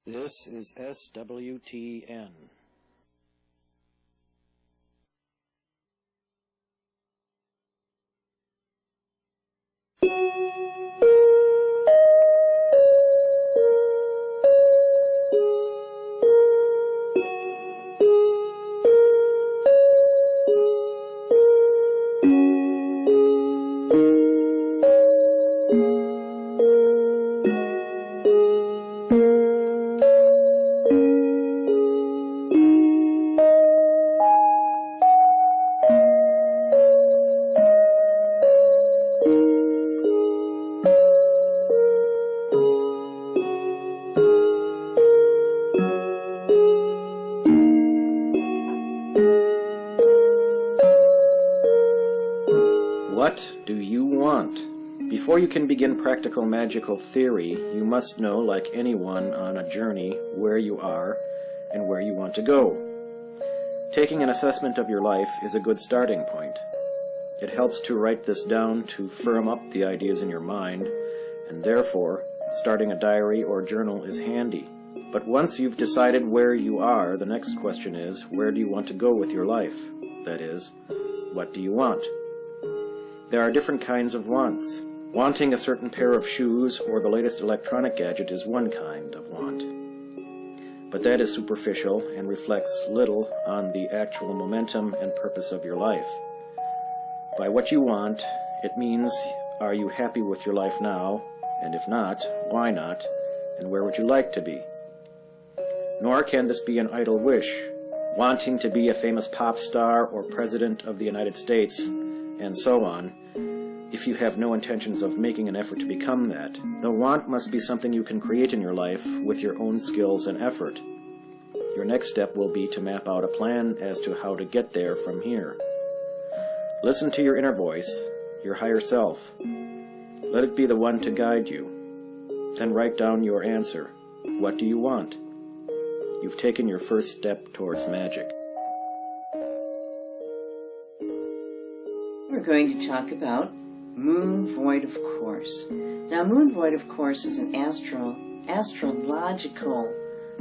This is SWTN. What do you want? Before you can begin practical magical theory, you must know, like anyone on a journey, where you are and where you want to go. Taking an assessment of your life is a good starting point. It helps to write this down to firm up the ideas in your mind, and therefore, starting a diary or journal is handy. But once you've decided where you are, the next question is, where do you want to go with your life? That is, what do you want? There are different kinds of wants. Wanting a certain pair of shoes or the latest electronic gadget is one kind of want. But that is superficial and reflects little on the actual momentum and purpose of your life. By what you want, it means, are you happy with your life now? And if not, why not? And where would you like to be? Nor can this be an idle wish. Wanting to be a famous pop star or president of the United States, and so on, if you have no intentions of making an effort to become that. The want must be something you can create in your life with your own skills and effort. Your next step will be to map out a plan as to how to get there from here. Listen to your inner voice, your higher self. Let it be the one to guide you. Then write down your answer. What do you want? You've taken your first step towards magic. We're going to talk about moon void of course. Now, moon void of course is an astrological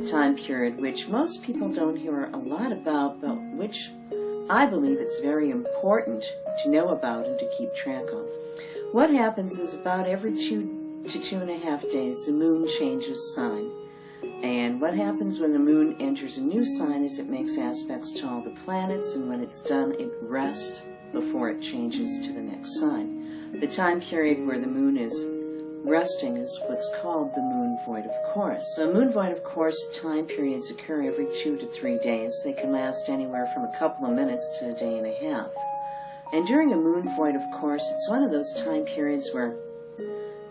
time period which most people don't hear a lot about, but which I believe it's very important to know about and to keep track of. What happens is about every 2 to 2.5 days the moon changes sign. And what happens when the moon enters a new sign is it makes aspects to all the planets, and when it's done it rests before it changes to the next sign. The time period where the moon is resting is what's called the moon void of course. So moon void of course time periods occur every 2 to 3 days. They can last anywhere from a couple of minutes to a day and a half. And during a moon void of course, it's one of those time periods where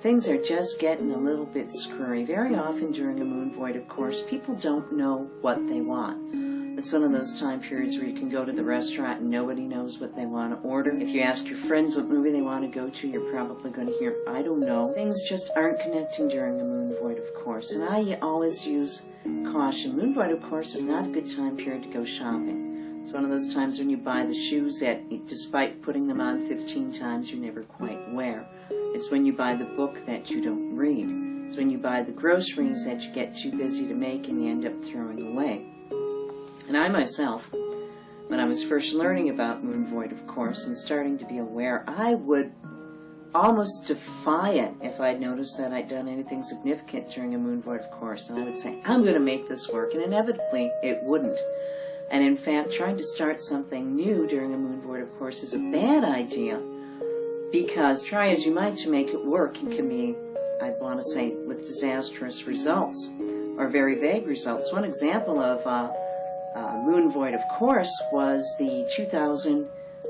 things are just getting a little bit screwy. Very often during a moon void of course, people don't know what they want. It's one of those time periods where you can go to the restaurant and nobody knows what they want to order. If you ask your friends what movie they want to go to, you're probably going to hear, I don't know. Things just aren't connecting during a moon void of course. And I always use caution. Moon void of course is not a good time period to go shopping. It's one of those times when you buy the shoes that, despite putting them on 15 times, you never quite wear. It's when you buy the book that you don't read. It's when you buy the groceries that you get too busy to make and you end up throwing away. And I myself, when I was first learning about moon void of course and starting to be aware, I would almost defy it if I'd noticed that I'd done anything significant during a moon void of course. And I would say, I'm going to make this work, and inevitably it wouldn't. And in fact, trying to start something new during a moon void of course is a bad idea, because try as you might to make it work, it can be, I'd want to say, with disastrous results or very vague results. One example of moon void of course was the 2000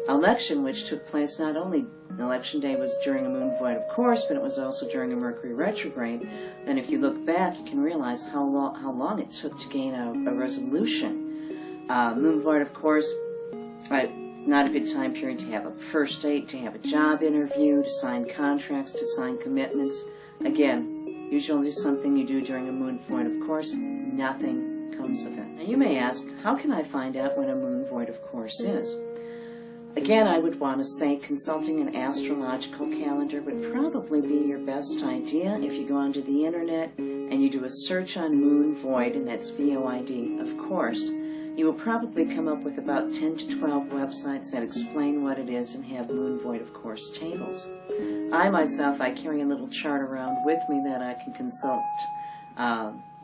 election, which took place not only election day was during a moon void of course, but it was also during a Mercury retrograde. And if you look back, you can realize how long it took to gain a resolution. Moon void of course, it's not a good time period to have a first date, to have a job interview, to sign contracts, to sign commitments. Again, usually something you do during a moon void of course, nothing comes of it. Now you may ask, how can I find out when a moon void of course is? Again, I would want to say consulting an astrological calendar would probably be your best idea. If you go onto the internet and you do a search on Moon Void, and that's VOID, of course, you will probably come up with about 10 to 12 websites that explain what it is and have Moon Void of Course tables. I carry a little chart around with me that I can consult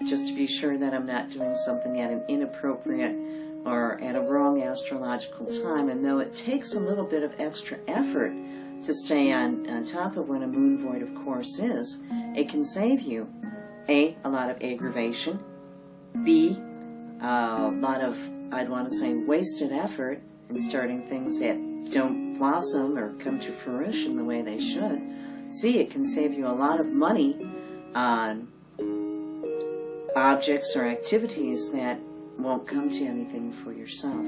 just to be sure that I'm not doing something at an inappropriate or at a wrong astrological time. And though it takes a little bit of extra effort to stay on top of what a Moon Void of Course is, it can save you A, a lot of aggravation, B, a lot of, I'd want to say, wasted effort in starting things that don't blossom or come to fruition the way they should. C, it can save you a lot of money on objects or activities that won't come to anything for yourself.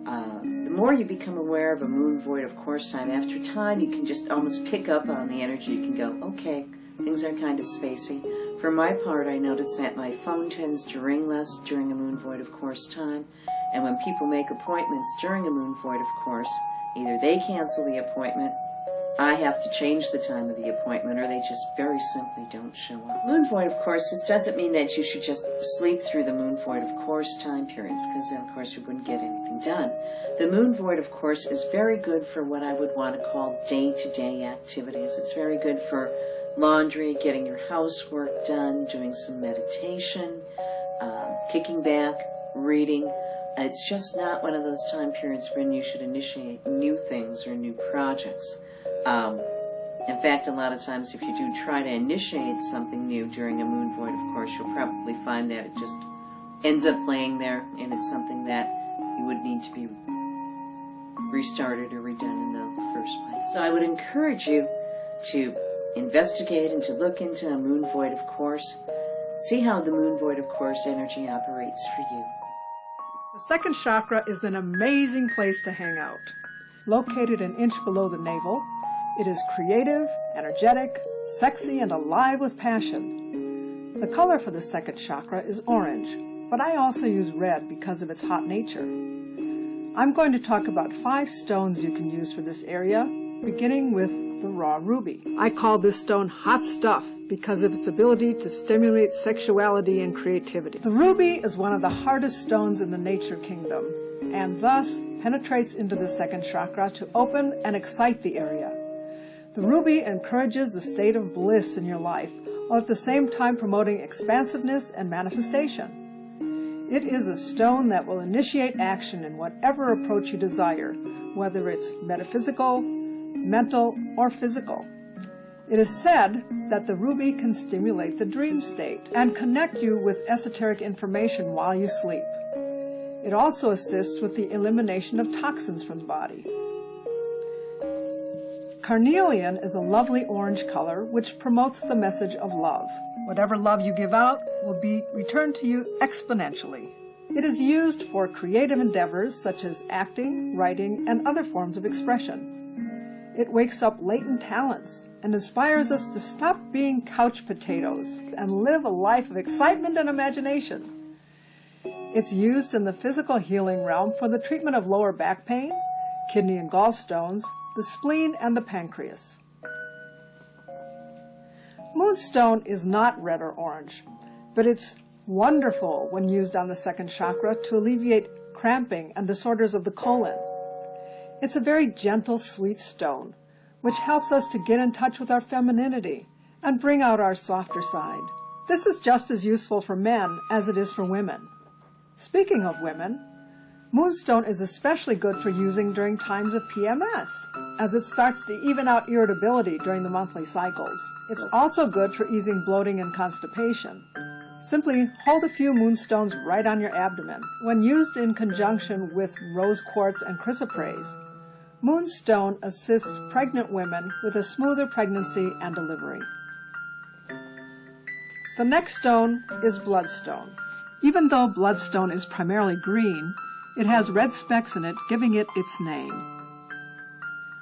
The more you become aware of a Moon Void of Course time, after time you can just almost pick up on the energy. You can go, okay, things are kind of spacey. For my part, I notice that my phone tends to ring less during a Moon Void of Course time, and when people make appointments during a Moon Void of Course, either they cancel the appointment, I have to change the time of the appointment, or they just very simply don't show up. Moon Void of Course, this doesn't mean that you should just sleep through the Moon Void of Course time periods, because then of course you wouldn't get anything done. The Moon Void of Course is very good for what I would want to call day-to-day activities. It's very good for laundry, getting your housework done, doing some meditation, kicking back, reading. It's just not one of those time periods when you should initiate new things or new projects. In fact, a lot of times if you do try to initiate something new during a Moon Void, of course, you'll probably find that it just ends up laying there, and it's something that you would need to be restarted or redone in the first place. So I would encourage you to investigate and to look into a Moon Void of Course. See how the Moon Void of Course energy operates for you. The second chakra is an amazing place to hang out. Located an inch below the navel, it is creative, energetic, sexy, and alive with passion. The color for the second chakra is orange, but I also use red because of its hot nature. I'm going to talk about 5 stones you can use for this area, beginning with the raw ruby. I call this stone hot stuff because of its ability to stimulate sexuality and creativity. The ruby is one of the hardest stones in the nature kingdom, and thus penetrates into the second chakra to open and excite the area. The ruby encourages the state of bliss in your life, while at the same time promoting expansiveness and manifestation. It is a stone that will initiate action in whatever approach you desire, whether it's metaphysical, mental, or physical. It is said that the ruby can stimulate the dream state and connect you with esoteric information while you sleep. It also assists with the elimination of toxins from the body. Carnelian is a lovely orange color which promotes the message of love. Whatever love you give out will be returned to you exponentially. It is used for creative endeavors such as acting, writing, and other forms of expression. It wakes up latent talents and inspires us to stop being couch potatoes and live a life of excitement and imagination. It's used in the physical healing realm for the treatment of lower back pain, kidney and gallstones, the spleen, and the pancreas. Moonstone is not red or orange, but it's wonderful when used on the second chakra to alleviate cramping and disorders of the colon. It's a very gentle, sweet stone, which helps us to get in touch with our femininity and bring out our softer side. This is just as useful for men as it is for women. Speaking of women, Moonstone is especially good for using during times of PMS, as it starts to even out irritability during the monthly cycles. It's also good for easing bloating and constipation. Simply hold a few moonstones right on your abdomen. When used in conjunction with rose quartz and chrysoprase, Moonstone assists pregnant women with a smoother pregnancy and delivery. The next stone is bloodstone. Even though bloodstone is primarily green, it has red specks in it, giving it its name.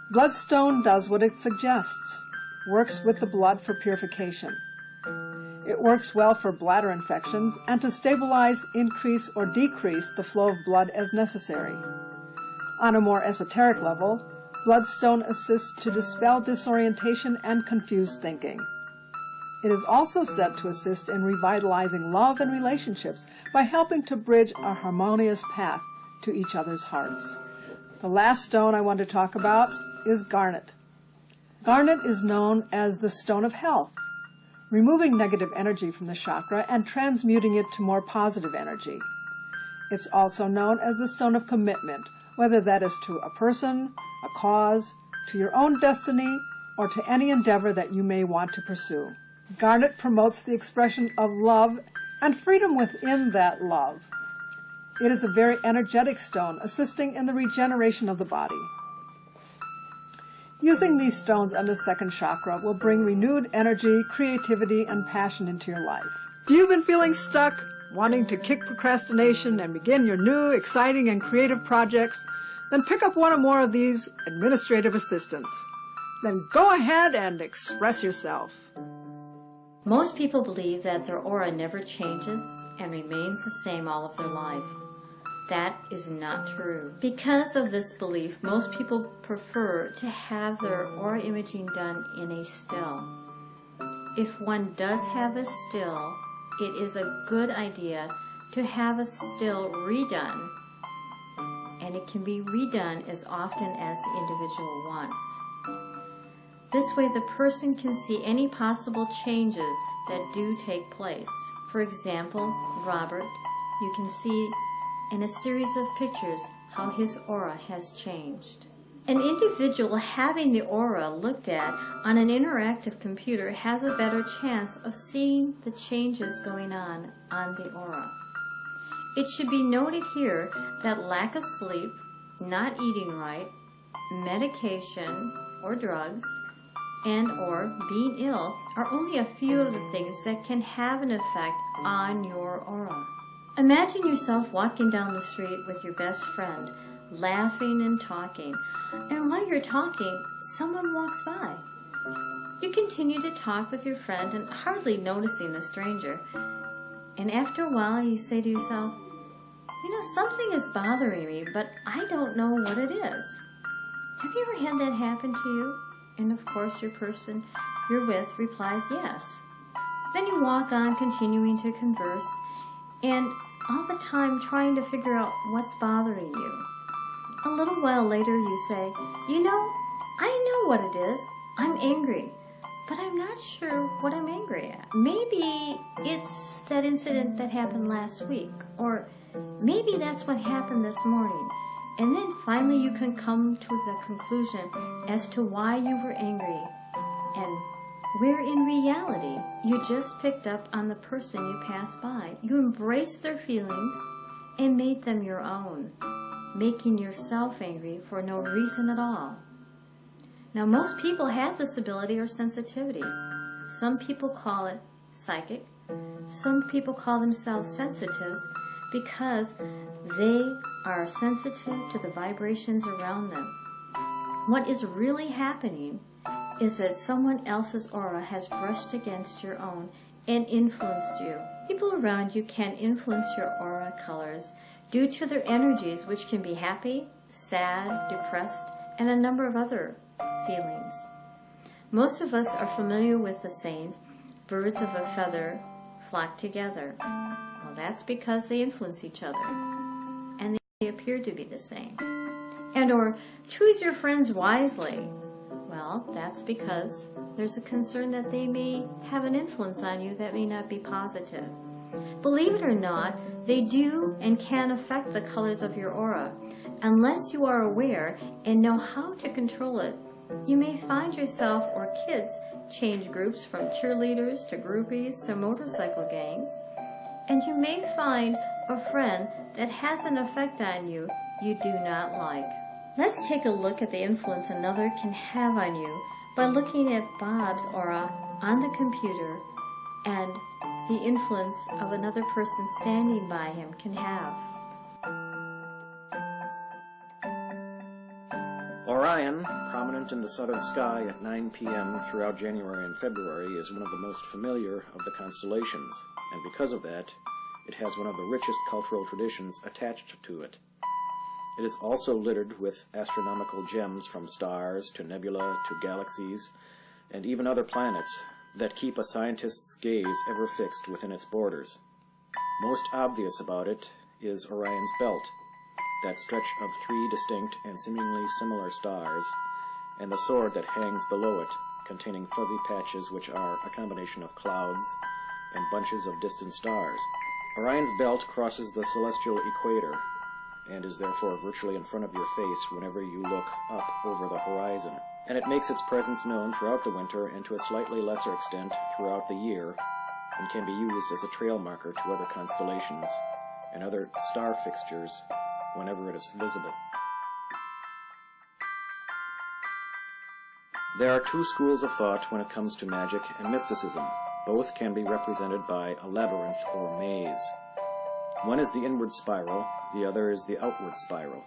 Bloodstone does what it suggests, works with the blood for purification. It works well for bladder infections and to stabilize, increase, or decrease the flow of blood as necessary. On a more esoteric level, bloodstone assists to dispel disorientation and confused thinking. It is also said to assist in revitalizing love and relationships by helping to bridge a harmonious path to each other's hearts. The last stone I want to talk about is garnet. Garnet is known as the stone of health, removing negative energy from the chakra and transmuting it to more positive energy. It's also known as the stone of commitment, whether that is to a person, a cause, to your own destiny, or to any endeavor that you may want to pursue. Garnet promotes the expression of love and freedom within that love. It is a very energetic stone, assisting in the regeneration of the body. Using these stones on the second chakra will bring renewed energy, creativity, and passion into your life. If you've been feeling stuck, wanting to kick procrastination and begin your new, exciting, and creative projects, then pick up one or more of these administrative assistants. Then go ahead and express yourself. Most people believe that their aura never changes and remains the same all of their life. That is not true. Because of this belief, most people prefer to have their aura imaging done in a still. If one does have a still, it is a good idea to have a still redone, and it can be redone as often as the individual wants. This way the person can see any possible changes that do take place. For example, Robert, you can see in a series of pictures how his aura has changed. An individual having the aura looked at on an interactive computer has a better chance of seeing the changes going on the aura. It should be noted here that lack of sleep, not eating right, medication or drugs, and or being ill are only a few of the things that can have an effect on your aura. Imagine yourself walking down the street with your best friend, laughing and talking, and while you're talking, someone walks by. You continue to talk with your friend and hardly noticing the stranger, and after a while you say to yourself, you know, something is bothering me, but I don't know what it is. Have you ever had that happen to you? And of course your person you're with replies yes. Then you walk on, continuing to converse, and all the time trying to figure out what's bothering you. A little while later you say, you know, I know what it is. I'm angry, but I'm not sure what I'm angry at. Maybe it's that incident that happened last week, or maybe that's what happened this morning. And then finally you can come to the conclusion as to why you were angry, and where in reality you just picked up on the person you passed by. You embraced their feelings and made them your own, making yourself angry for no reason at all. Now most people have this ability or sensitivity. Some people call it psychic. Some people call themselves sensitives because they are sensitive to the vibrations around them. What is really happening is that someone else's aura has brushed against your own and influenced you. People around you can influence your aura colors due to their energies, which can be happy, sad, depressed, and a number of other feelings. Most of us are familiar with the saying, birds of a feather flock together. Well, that's because they influence each other, and they appear to be the same. And or, choose your friends wisely. Well, that's because there's a concern that they may have an influence on you that may not be positive. Believe it or not, they do and can affect the colors of your aura. Unless you are aware and know how to control it, you may find yourself or kids change groups from cheerleaders to groupies to motorcycle gangs. And you may find a friend that has an effect on you you do not like. Let's take a look at the influence another can have on you by looking at Bob's aura on the computer and the influence of another person standing by him can have. Orion, prominent in the southern sky at 9 p.m. throughout January and February, is one of the most familiar of the constellations, and because of that, it has one of the richest cultural traditions attached to it. It is also littered with astronomical gems from stars to nebula to galaxies and even other planets that keep a scientist's gaze ever fixed within its borders. Most obvious about it is Orion's belt, that stretch of 3 distinct and seemingly similar stars, and the sword that hangs below it, containing fuzzy patches which are a combination of clouds and bunches of distant stars. Orion's belt crosses the celestial equator and is therefore virtually in front of your face whenever you look up over the horizon. And it makes its presence known throughout the winter and to a slightly lesser extent throughout the year, and can be used as a trail marker to other constellations and other star fixtures whenever it is visible. There are 2 schools of thought when it comes to magic and mysticism. Both can be represented by a labyrinth or maze. One is the inward spiral, the other is the outward spiral.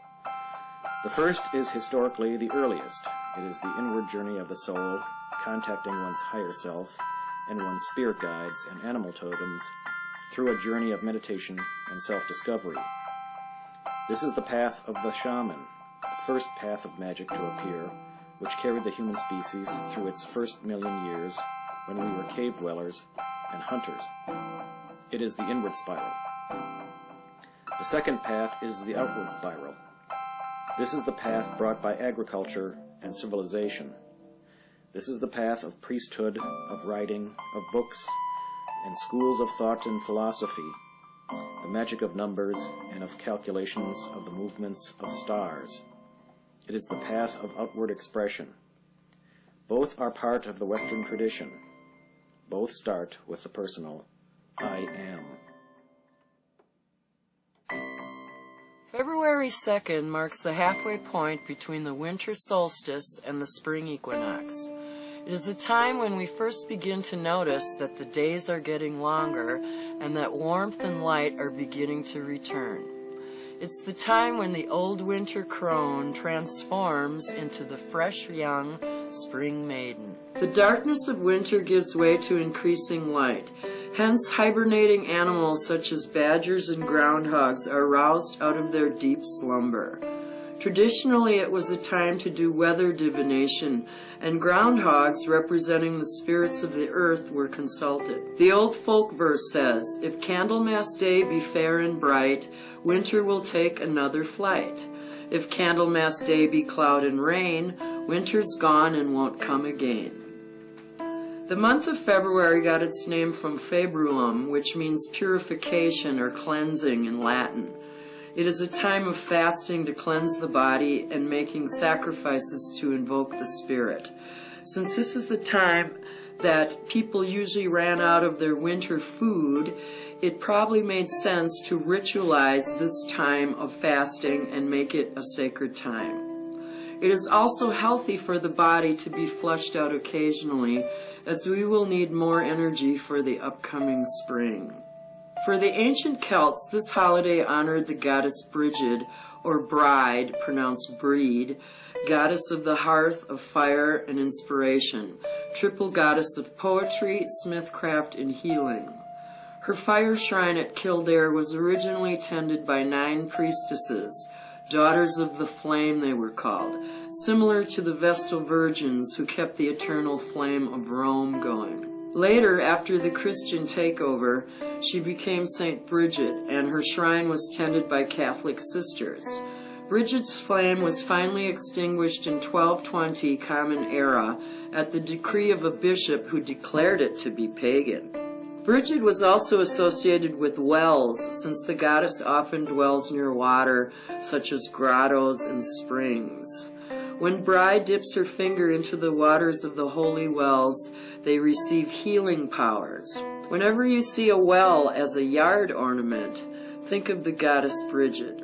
The first is historically the earliest. It is the inward journey of the soul, contacting one's higher self and one's spirit guides and animal totems through a journey of meditation and self-discovery. This is the path of the shaman, the first path of magic to appear, which carried the human species through its first million years when we were cave dwellers and hunters. It is the inward spiral. The second path is the outward spiral. This is the path brought by agriculture and civilization. This is the path of priesthood, of writing, of books, and schools of thought and philosophy, the magic of numbers and of calculations of the movements of stars. It is the path of outward expression. Both are part of the Western tradition. Both start with the personal, I am. February 2nd marks the halfway point between the winter solstice and the spring equinox. It is a time when we first begin to notice that the days are getting longer and that warmth and light are beginning to return. It's the time when the old winter crone transforms into the fresh young spring maiden. The darkness of winter gives way to increasing light. Hence, hibernating animals such as badgers and groundhogs are roused out of their deep slumber. Traditionally, it was a time to do weather divination, and groundhogs, representing the spirits of the earth, were consulted. The old folk verse says, "If Candlemas Day be fair and bright, winter will take another flight. If Candlemas Day be cloud and rain, winter's gone and won't come again." The month of February got its name from Februum, which means purification or cleansing in Latin. It is a time of fasting to cleanse the body and making sacrifices to invoke the spirit. Since this is the time that people usually ran out of their winter food, it probably made sense to ritualize this time of fasting and make it a sacred time. It is also healthy for the body to be flushed out occasionally, as we will need more energy for the upcoming spring. For the ancient Celts, this holiday honored the goddess Brigid, or Bride, pronounced Breed, goddess of the hearth, of fire, and inspiration, triple goddess of poetry, smithcraft, and healing. Her fire shrine at Kildare was originally tended by 9 priestesses, daughters of the flame they were called, similar to the Vestal Virgins who kept the eternal flame of Rome going. Later, after the Christian takeover, she became Saint Bridget, and her shrine was tended by Catholic sisters. Bridget's flame was finally extinguished in 1220 Common Era at the decree of a bishop who declared it to be pagan. Bridget was also associated with wells, since the goddess often dwells near water, such as grottos and springs. When Bride dips her finger into the waters of the holy wells, they receive healing powers. Whenever you see a well as a yard ornament, think of the goddess Bridget.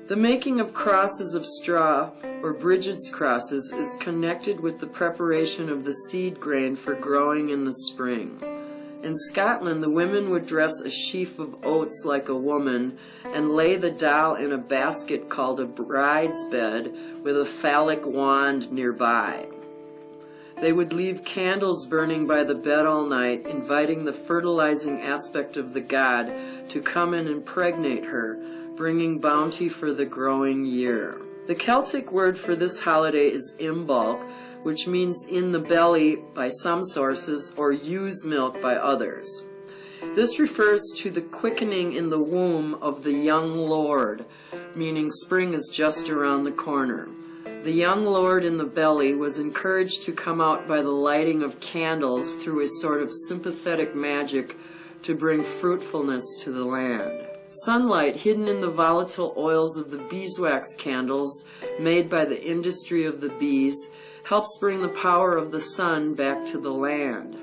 The making of crosses of straw, or Bridget's crosses, is connected with the preparation of the seed grain for growing in the spring. In Scotland, the women would dress a sheaf of oats like a woman and lay the doll in a basket called a bride's bed with a phallic wand nearby. They would leave candles burning by the bed all night, inviting the fertilizing aspect of the god to come and impregnate her, bringing bounty for the growing year. The Celtic word for this holiday is Imbolc, which means in the belly by some sources or ewe's milk by others. This refers to the quickening in the womb of the young lord, meaning spring is just around the corner. The young lord in the belly was encouraged to come out by the lighting of candles through a sort of sympathetic magic to bring fruitfulness to the land. Sunlight hidden in the volatile oils of the beeswax candles made by the industry of the bees helps bring the power of the sun back to the land.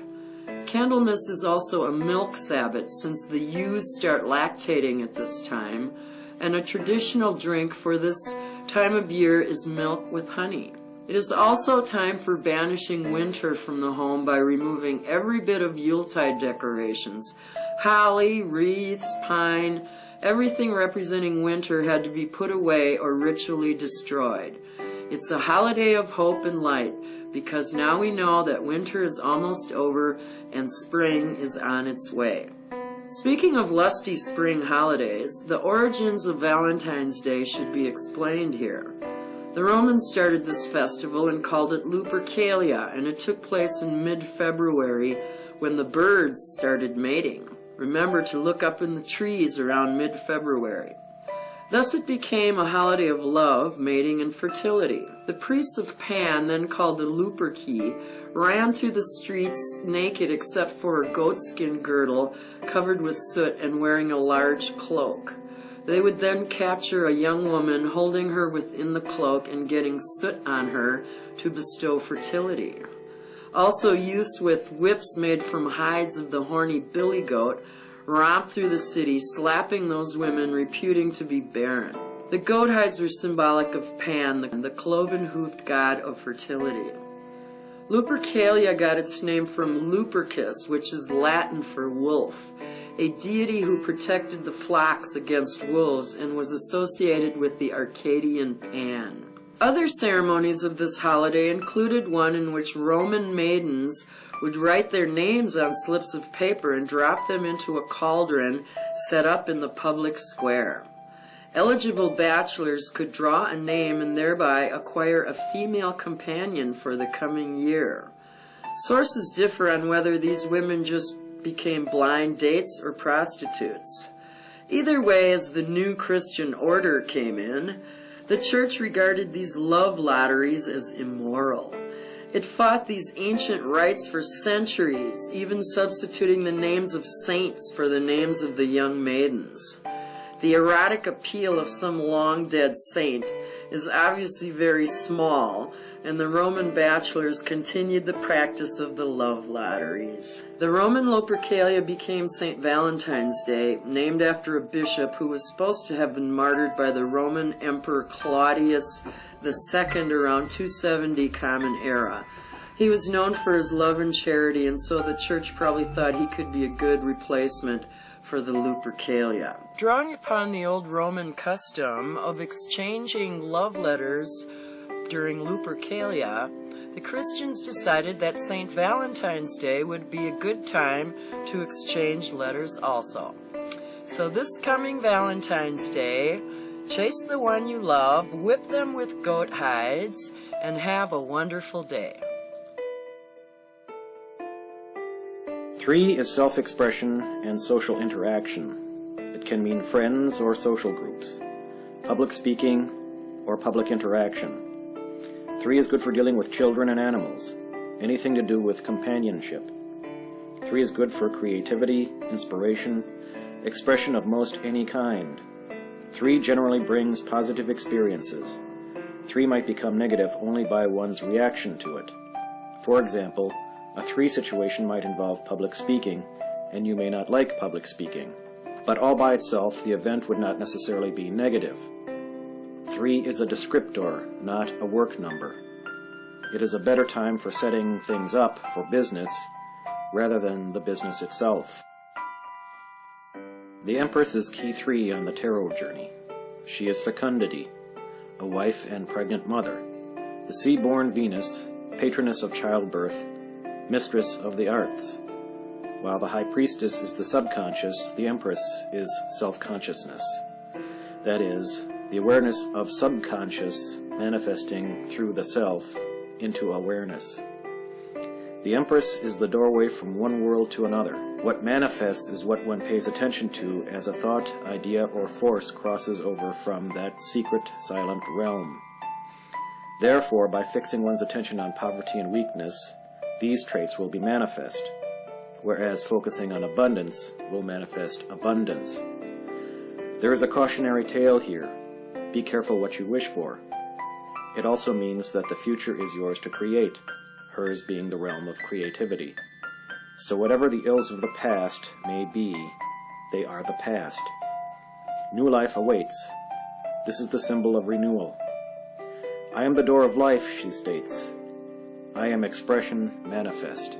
Candlemas is also a milk Sabbath since the ewes start lactating at this time, and a traditional drink for this time of year is milk with honey. It is also time for banishing winter from the home by removing every bit of Yuletide decorations. Holly, wreaths, pine, everything representing winter had to be put away or ritually destroyed. It's a holiday of hope and light because now we know that winter is almost over and spring is on its way. Speaking of lusty spring holidays, the origins of Valentine's Day should be explained here. The Romans started this festival and called it Lupercalia, and it took place in mid-February when the birds started mating. Remember to look up in the trees around mid-February. Thus it became a holiday of love, mating, and fertility. The priests of Pan, then called the Luperci, ran through the streets naked except for a goatskin girdle covered with soot and wearing a large cloak. They would then capture a young woman, holding her within the cloak and getting soot on her to bestow fertility. Also, youths with whips made from hides of the horny billy goat romped through the city, slapping those women reputing to be barren. The goat hides were symbolic of Pan, the cloven-hoofed god of fertility. Lupercalia got its name from Lupercus, which is Latin for wolf, a deity who protected the flocks against wolves and was associated with the Arcadian Pan. Other ceremonies of this holiday included one in which Roman maidens would write their names on slips of paper and drop them into a cauldron set up in the public square. Eligible bachelors could draw a name and thereby acquire a female companion for the coming year. Sources differ on whether these women just became blind dates or prostitutes. Either way, as the new Christian order came in, the church regarded these love lotteries as immoral. It fought these ancient rites for centuries, even substituting the names of saints for the names of the young maidens. The erotic appeal of some long-dead saint is obviously very small, and the Roman bachelors continued the practice of the love lotteries. The Roman Lupercalia became St. Valentine's Day, named after a bishop who was supposed to have been martyred by the Roman Emperor Claudius II around 270 Common Era. He was known for his love and charity, and so the church probably thought he could be a good replacement for the Lupercalia. Drawing upon the old Roman custom of exchanging love letters during Lupercalia, the Christians decided that St. Valentine's Day would be a good time to exchange letters also. So this coming Valentine's Day, chase the one you love, whip them with goat hides, and have a wonderful day. 3 is self-expression and social interaction. It can mean friends or social groups, public speaking or public interaction. 3 is good for dealing with children and animals, anything to do with companionship. 3 is good for creativity, inspiration, expression of most any kind. 3 generally brings positive experiences. 3 might become negative only by one's reaction to it. For example, a 3 situation might involve public speaking, and you may not like public speaking. But all by itself, the event would not necessarily be negative. 3 is a descriptor, not a work number. It is a better time for setting things up for business rather than the business itself. The Empress is key 3 on the tarot journey. She is fecundity, a wife and pregnant mother, the sea-born Venus, patroness of childbirth, mistress of the arts. While the High Priestess is the subconscious, the Empress is self-consciousness. That is, the awareness of subconscious manifesting through the self into awareness. The Empress is the doorway from one world to another. What manifests is what one pays attention to as a thought, idea, or force crosses over from that secret, silent realm. Therefore, by fixing one's attention on poverty and weakness, these traits will be manifest, whereas focusing on abundance will manifest abundance. There is a cautionary tale here. Be careful what you wish for. It also means that the future is yours to create, hers being the realm of creativity. So whatever the ills of the past may be, they are the past. New life awaits. This is the symbol of renewal. I am the door of life, she states. I am expression manifest.